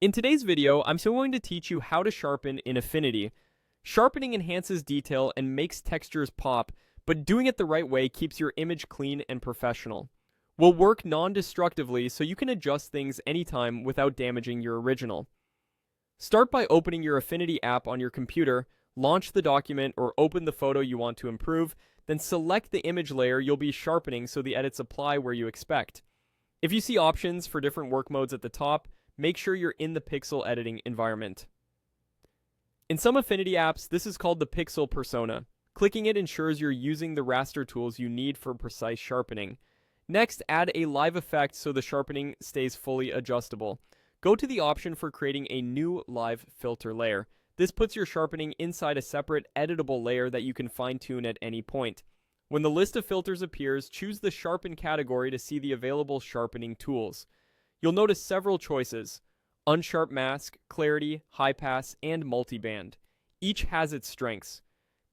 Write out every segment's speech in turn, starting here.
In today's video, I'm still going to teach you how to sharpen in Affinity. Sharpening enhances detail and makes textures pop, but doing it the right way keeps your image clean and professional. Will work non-destructively so you can adjust things anytime without damaging your original. Start by opening your Affinity app on your computer, launch the document or open the photo you want to improve, then select the image layer you'll be sharpening so the edits apply where you expect. If you see options for different work modes at the top, make sure you're in the pixel editing environment. In some Affinity apps, this is called the pixel persona. Clicking it ensures you're using the raster tools you need for precise sharpening. Next, add a live effect so the sharpening stays fully adjustable. Go to the option for creating a new live filter layer. This puts your sharpening inside a separate editable layer that you can fine-tune at any point. When the list of filters appears, choose the Sharpen category to see the available sharpening tools. You'll notice several choices: unsharp mask, clarity, high pass, and multiband. Each has its strengths.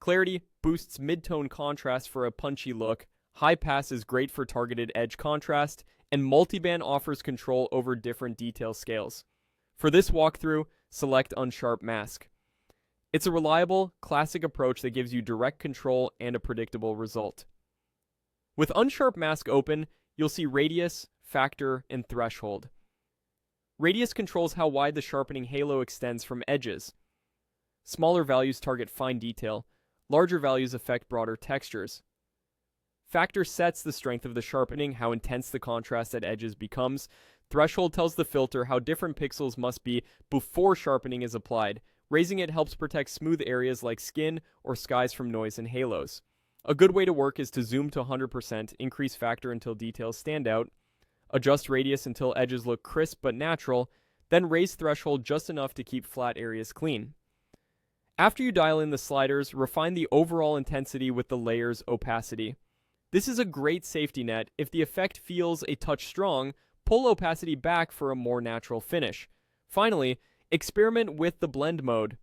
Clarity boosts mid-tone contrast for a punchy look, high pass is great for targeted edge contrast, and multiband offers control over different detail scales. For this walkthrough, select unsharp mask. It's a reliable, classic approach that gives you direct control and a predictable result. With unsharp mask open, you'll see radius, factor, and threshold. Radius controls how wide the sharpening halo extends from edges. Smaller values target fine detail. Larger values affect broader textures. Factor sets the strength of the sharpening, how intense the contrast at edges becomes. Threshold tells the filter how different pixels must be before sharpening is applied. Raising it helps protect smooth areas like skin or skies from noise and halos. A good way to work is to zoom to 100%, increase factor until details stand out, adjust radius until edges look crisp but natural, then raise threshold just enough to keep flat areas clean. After you dial in the sliders, refine the overall intensity with the layer's opacity. This is a great safety net. If the effect feels a touch strong, pull opacity back for a more natural finish. Finally, experiment with the blend mode.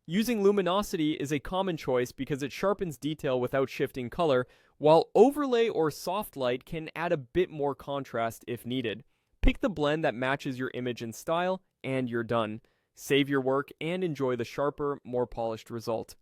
Using luminosity is a common choice because it sharpens detail without shifting color, while overlay or soft light can add a bit more contrast if needed. Pick the blend that matches your image and style, and you're done. Save your work and enjoy the sharper, more polished result.